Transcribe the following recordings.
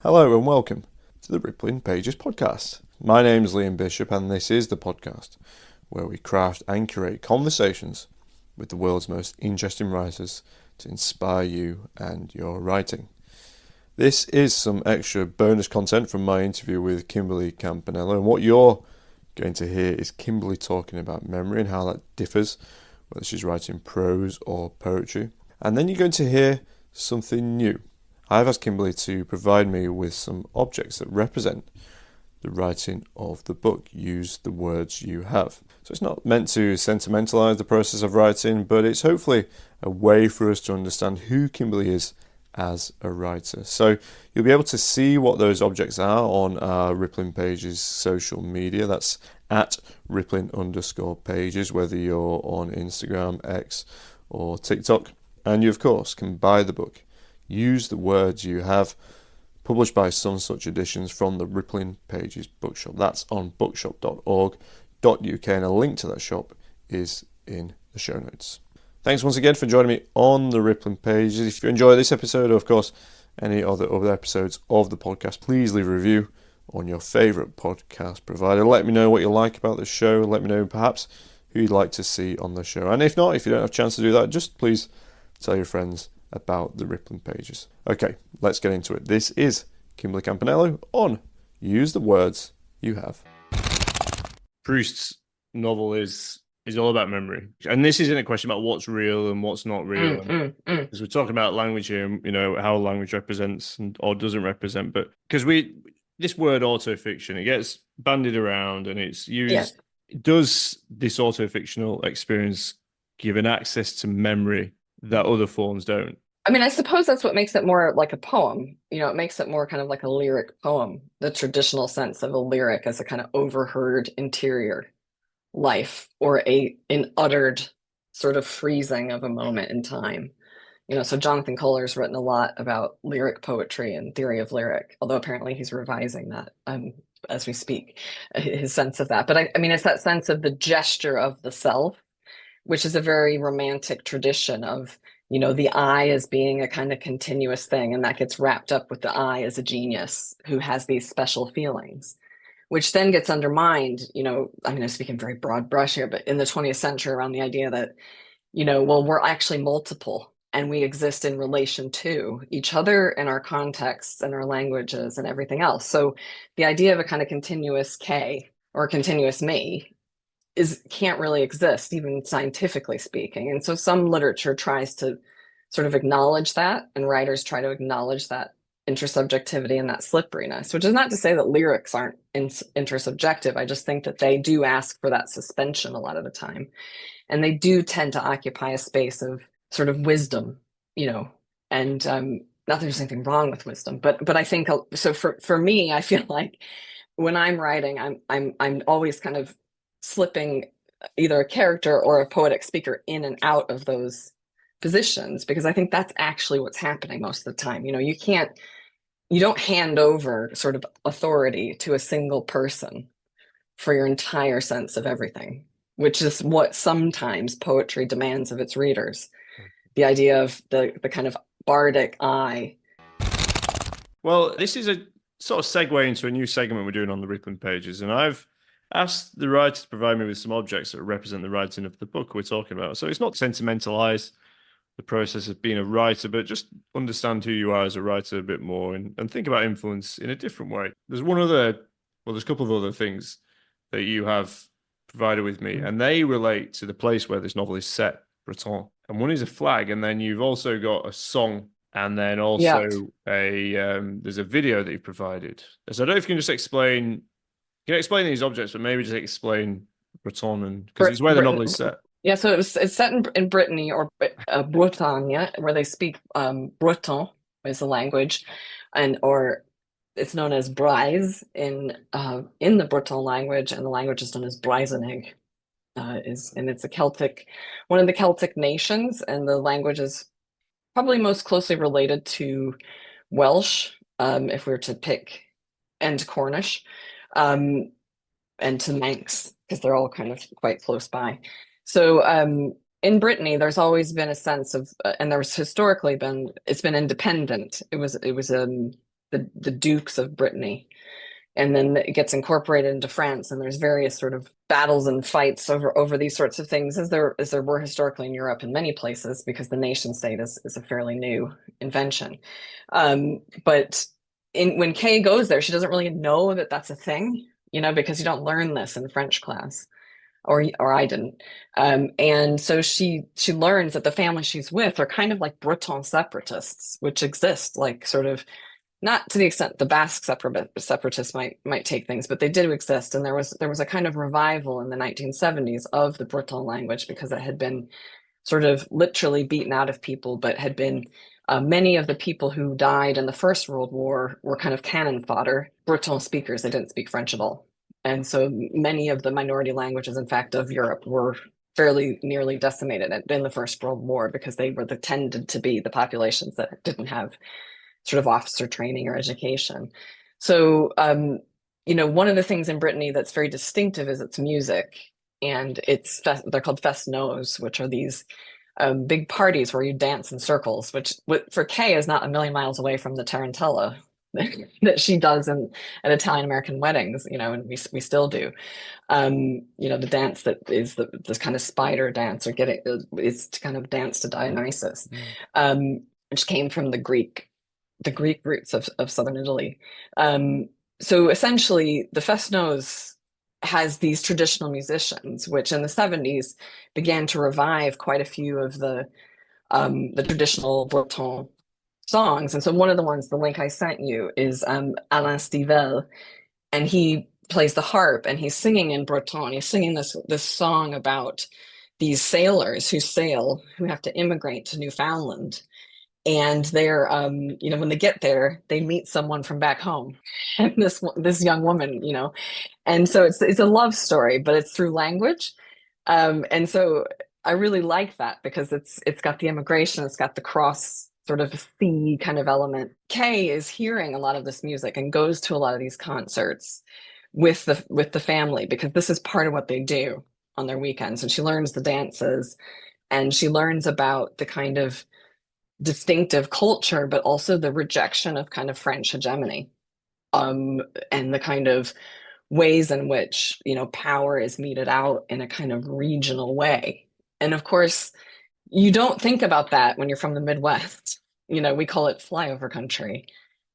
Hello and welcome to the Rippling Pages podcast. My name's Liam Bishop and this is the podcast where we craft and curate conversations with the world's most interesting writers to inspire you and your writing. This is some extra bonus content from my interview with Kimberly Campanello, and what you're going to hear is Kimberly talking about memory and how that differs, whether she's writing prose or poetry. And then you're going to hear something new. I've asked Kimberly to provide me with some objects that represent the writing of the book. Use the words you have. So it's not meant to sentimentalize the process of writing, but it's hopefully a way for us to understand who Kimberly is as a writer. So you'll be able to see what those objects are on our Rippling Pages social media. That's at Rippling_pages, whether you're on Instagram, X, or TikTok. And you, of course, can buy the book. Use the words you have, published by Somesuch Editions from the Rippling Pages bookshop. That's on bookshop.org.uk, and a link to that shop is in the show notes. Thanks once again for joining me on the Rippling Pages. If you enjoy this episode, or of course any other episodes of the podcast, please leave a review on your favourite podcast provider. Let me know what you like about the show. Let me know perhaps who you'd like to see on the show. And if not, if you don't have a chance to do that, just please tell your friends about the Rippling Pages. Okay, let's get into it. This is Kimberly Campanello on Use the Words You Have. Proust's novel is all about memory. And this isn't a question about what's real and what's not real. Because we're talking about language here, you know, how language represents or doesn't represent. But because this word autofiction, it gets bandied around and it's used. Yeah. Does this autofictional experience give an access to memory that other forms don't? I mean, I suppose that's what makes it more like a poem. You know, it makes it more kind of like a lyric poem, the traditional sense of a lyric as a kind of overheard interior life or an uttered sort of freezing of a moment in time. You know, so Jonathan Kohler's written a lot about lyric poetry and theory of lyric, although apparently he's revising that as we speak, his sense of that. But I mean, it's that sense of the gesture of the self, which is a very romantic tradition of, you know, the I as being a kind of continuous thing, and that gets wrapped up with the I as a genius who has these special feelings, which then gets undermined. You know, I mean, I'm speaking very broad brush here, but in the 20th century around the idea that, you know, well, we're actually multiple and we exist in relation to each other and our contexts and our languages and everything else. So the idea of a kind of continuous K or a continuous me can't really exist, even scientifically speaking. And so some literature tries to sort of acknowledge that, and writers try to acknowledge that intersubjectivity and that slipperiness, which is not to say that lyrics aren't intersubjective. I just think that they do ask for that suspension a lot of the time. And they do tend to occupy a space of sort of wisdom, you know, and not that there's anything wrong with wisdom, but I think, so for me, I feel like when I'm writing, I'm always kind of slipping either a character or a poetic speaker in and out of those positions, because I think that's actually what's happening most of the time. You know, you don't hand over sort of authority to a single person for your entire sense of everything, which is what sometimes poetry demands of its readers. The idea of the kind of bardic I. Well, this is a sort of segue into a new segment we're doing on the Rippling Pages, and I've asked the writer to provide me with some objects that represent the writing of the book we're talking about. So it's not sentimentalize the process of being a writer, but just understand who you are as a writer a bit more and think about influence in a different way. There's there's a couple of other things that you have provided with me, and they relate to the place where this novel is set, Bretagne. And one is a flag, and then you've also got a song, and then also there's a video that you've provided. So I don't know if you can just explain these objects, but maybe just explain Bretagne, because it's where the novel is set. Yeah, so it's set in Brittany or Bretagne, where they speak Breton is the language, or it's known as Brise in the Breton language, and the language is known as Brisenig. And it's one of the Celtic nations, and the language is probably most closely related to Welsh, if we were to pick, and Cornish, and to Manx, because they're all kind of quite close by. So in Brittany, there's always been a sense of, and there's historically been, it's been independent. It was the dukes of Brittany, and then it gets incorporated into France, and there's various sort of battles and fights over these sorts of things, as there were historically in Europe in many places, because the nation state is a fairly new invention. But when Kay goes there, she doesn't really know that that's a thing, because you don't learn this in French class, or I didn't. And so she learns that the family she's with are kind of like Breton separatists, which exist, like sort of not to the extent the Basque separatists might take things, but they did exist. And there was a kind of revival in the 1970s of the Breton language, because it had been sort of literally beaten out of people, but had been many of the people who died in the First World War were kind of cannon fodder, Breton speakers. They didn't speak French at all. And so many of the minority languages, in fact, of Europe were fairly nearly decimated in the First World War, because they tended to be the populations that didn't have sort of officer training or education. So, one of the things in Brittany that's very distinctive is its music, and they're called Fest Noz, which are these big parties where you dance in circles, which for Kay is not a million miles away from the tarantella that she does at Italian American weddings, and we still do. The dance that is this kind of spider dance, or is to kind of dance to Dionysus, which came from the Greek roots of southern Italy. So essentially, the Fest Noz has these traditional musicians, which in the 70s began to revive quite a few of the traditional Breton songs. And so one of the ones, the link I sent you, is Alain Stivell, and he plays the harp, and he's singing in Breton. He's singing this song about these sailors who have to immigrate to Newfoundland. And they're, when they get there, they meet someone from back home, and this young woman, and so it's a love story, but it's through language, and so I really like that, because it's got the immigration, it's got the cross sort of sea kind of element. Kay is hearing a lot of this music and goes to a lot of these concerts with the family, because this is part of what they do on their weekends, and she learns the dances, and she learns about the kind of distinctive culture, but also the rejection of kind of French hegemony, and the kind of ways in which power is meted out in a kind of regional way. And of course, you don't think about that when you're from the Midwest. We call it flyover country,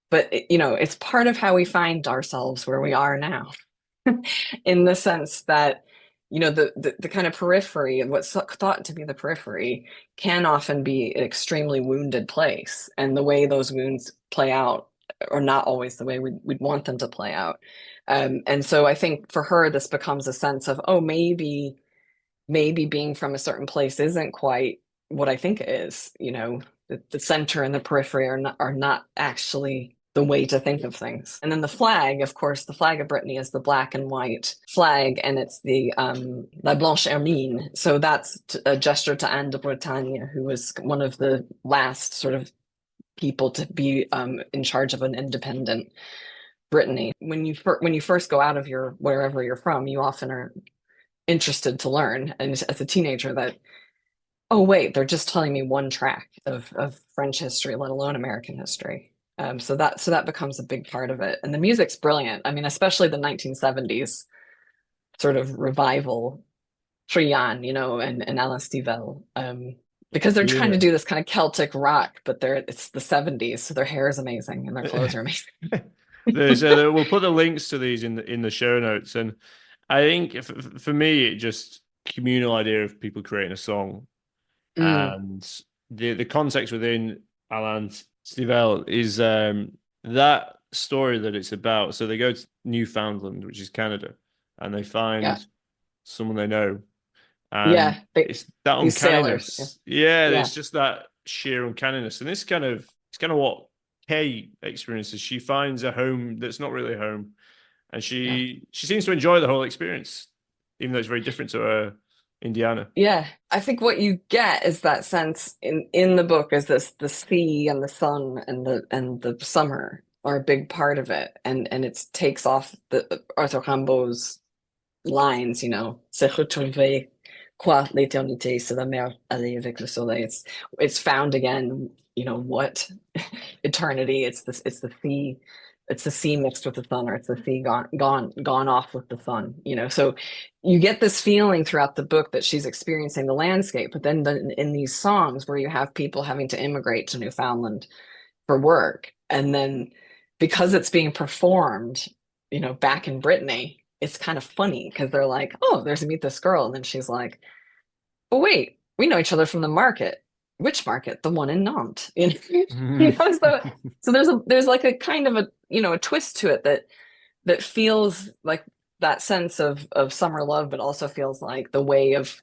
but it's part of how we find ourselves where we are now, in the sense that the kind of periphery, and what's thought to be the periphery, can often be an extremely wounded place, and the way those wounds play out are not always the way we'd want them to play out. And so I think for her, this becomes a sense of, oh, maybe being from a certain place isn't quite what I think it is. The center and the periphery are not actually the way to think of things. And then the flag, of course, the flag of Brittany is the black and white flag, and it's the La Blanche Hermine. So that's a gesture to Anne de Bretagne, who was one of the last sort of people to be in charge of an independent Brittany. When you first go out of your wherever you're from, you often are interested to learn, and as a teenager, that, oh wait, they're just telling me one track of French history, let alone American history. So that becomes a big part of it. And the music's brilliant. I mean, especially the 1970s sort of revival, Trian, and Alain Stivell, because they're trying to do this kind of Celtic rock, but it's the 70s, so their hair is amazing and their clothes are amazing. We'll put the links to these in the show notes. And I think for me, it just communal idea of people creating a song, and the context within Alain Stivell is that story that it's about. So they go to Newfoundland, which is Canada, and they find someone they know, and it's that uncanniness. It's just that sheer uncanniness, and it's kind of what Kay experiences. She finds a home that's not really a home, and she seems to enjoy the whole experience, even though it's very different to her Indiana. Yeah, I think what you get is that sense in the book is the sea and the sun and the summer are a big part of it, and it takes off the Arthur Rimbaud's lines, Se retrouver quoi l'éternité, c'est la mer aller avec le soleil. It's found again what eternity. It's the sea mixed with the sun, or it's the sea gone off with the sun. So you get this feeling throughout the book that she's experiencing the landscape, but then in these songs where you have people having to immigrate to Newfoundland for work, and then because it's being performed, back in Brittany, it's kind of funny because they're like, oh, there's Meet This Girl, and then she's like, oh wait, we know each other from the market. Which market? The one in Nantes. So there's like a kind of a twist to it that feels like that sense of summer love, but also feels like the way of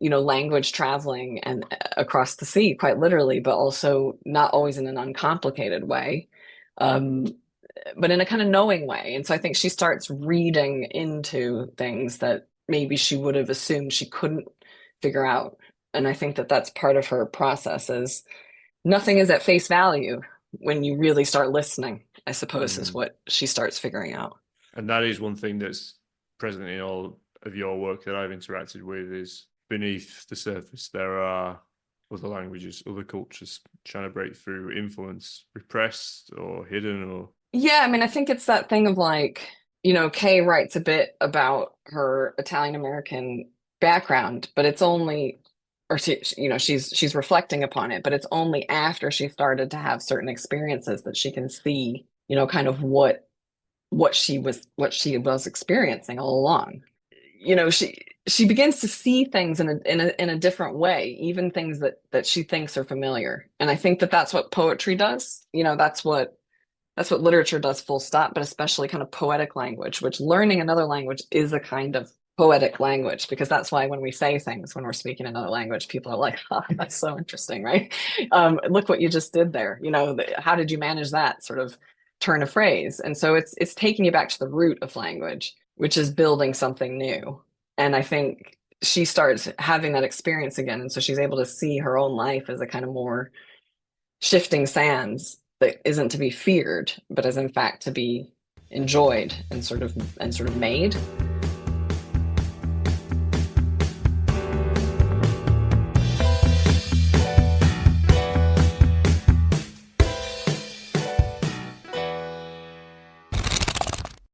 language traveling and across the sea, quite literally, but also not always in an uncomplicated way, um, but in a kind of knowing way. And so I think she starts reading into things that maybe she would have assumed she couldn't figure out. And I think that that's part of her process, is nothing is at face value when you really start listening, I suppose, is what she starts figuring out. And that is one thing that's present in all of your work that I've interacted with, is beneath the surface there are other languages, other cultures trying to break through, influence, repressed or hidden. Or yeah, I mean, I think it's that thing of like, Kay writes a bit about her Italian American background, but it's only, or she's reflecting upon it, but it's only after she started to have certain experiences that she can see, kind of what she was experiencing all along. She begins to see things in a different way, even things that she thinks are familiar. And I think that that's what poetry does. That's what literature does, full stop, but especially kind of poetic language, which learning another language is a kind of poetic language, because that's why when we say things, when we're speaking another language, people are like, oh, that's so interesting, right? Look what you just did there. How did you manage that sort of turn of phrase? And so it's taking you back to the root of language, which is building something new. And I think she starts having that experience again. And so she's able to see her own life as a kind of more shifting sands that isn't to be feared, but is in fact to be enjoyed and sort of made.